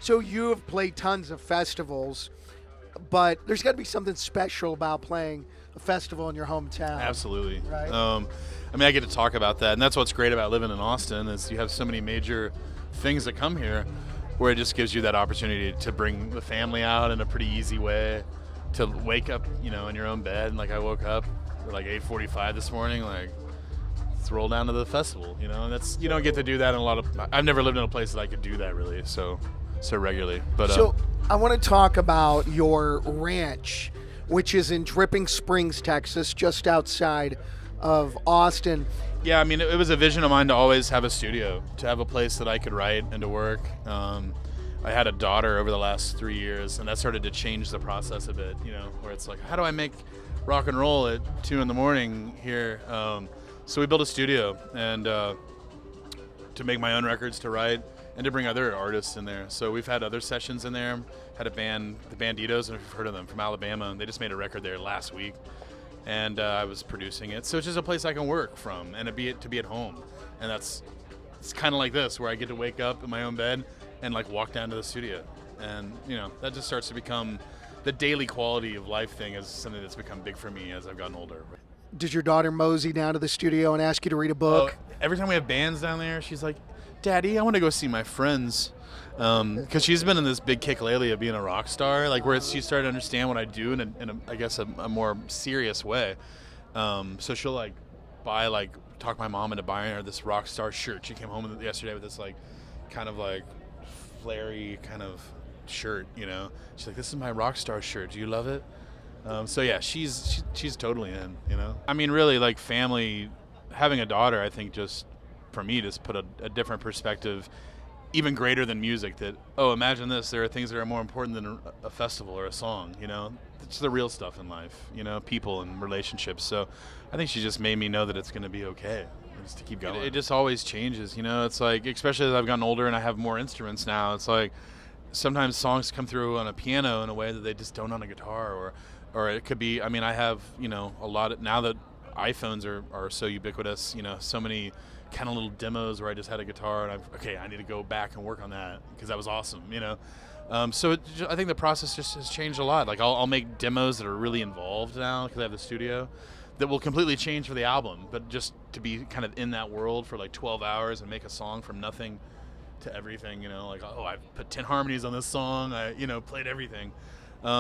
So you have played tons of festivals, but there's got to be something special about playing a festival in your hometown. Absolutely. Right. I mean, I get to talk about that, and that's what's great about living in Austin is you have so many major things that come here where it just gives you that opportunity to bring the family out in a pretty easy way, to wake up, in your own bed. And like I woke up at like 8:45 this morning, like let's roll down to the festival, and that's, you don't get to do that in I've never lived in a place that I could do that really so regularly. But so I want to talk about your ranch, which is in Dripping Springs, Texas, just outside of Austin. Yeah, I mean, it was a vision of mine to always have a studio, to have a place that I could write and to work. I had a daughter over the last 3 years, and that started to change the process a bit, where it's like, how do I make rock and roll at 2 a.m. here? So we built a studio and to make my own records, to write, and to bring other artists in there. So we've had other sessions in there. Had a band, the Banditos, and if you've heard of them, from Alabama, and they just made a record there last week. And I was producing it. So it's just a place I can work from and to be at home. And it's kind of like this, where I get to wake up in my own bed and like walk down to the studio. And, that just starts to become the daily quality of life thing, is something that's become big for me as I've gotten older. Did your daughter mosey down to the studio and ask you to read a book? Every time we have bands down there, she's like, Daddy, I want to go see my friends. Because she's been in this big kick lately of being a rock star, like where she started to understand what I do in I guess a more serious way. So she'll like buy, talk my mom into buying her this rock star shirt. She came home yesterday with this kind of flary kind of shirt, She's like, this is my rock star shirt. Do you love it? So yeah, she's totally in, I mean, really, family, having a daughter, I think just for me just put a different perspective, even greater than music, that, imagine this, there are things that are more important than a festival or a song, It's the real stuff in life, people and relationships. So I think she just made me know that it's going to be okay, just to keep going. It just always changes, It's like, especially as I've gotten older and I have more instruments now, it's like sometimes songs come through on a piano in a way that they just don't on a guitar, or it could be, I mean, I have, a lot of, now that iPhones are so ubiquitous, so many kind of little demos where I just had a guitar and I need to go back and work on that because that was awesome, So I think the process just has changed a lot. I'll make demos that are really involved now because I have the studio that will completely change for the album, but just to be kind of in that world for 12 hours and make a song from nothing to everything, I put 10 harmonies on this song, I played everything.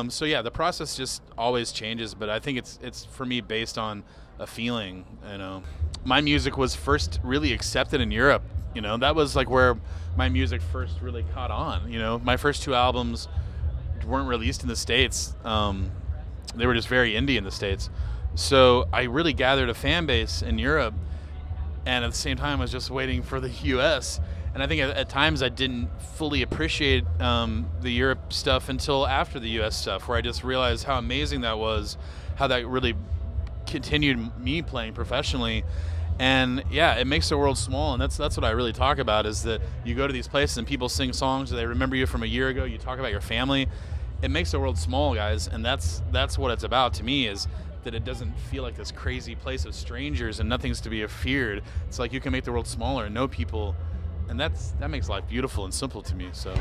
So yeah, the process just always changes, but I think it's for me based on a feeling, My music was first really accepted in Europe, that was where my music first really caught on, My first 2 albums weren't released in the States. They were just very indie in the States. So I really gathered a fan base in Europe, and at the same time I was just waiting for the US. And I think at times I didn't fully appreciate the Europe stuff until after the US stuff, where I just realized how amazing that was, how that really continued me playing professionally. And yeah, it makes the world small, and that's what I really talk about, is that you go to these places and people sing songs, they remember you from a year ago, you talk about your family. It makes the world small, guys, and that's what it's about to me, is that it doesn't feel like this crazy place of strangers and nothing's to be feared. It's like you can make the world smaller and know people, and that makes life beautiful and simple to me. So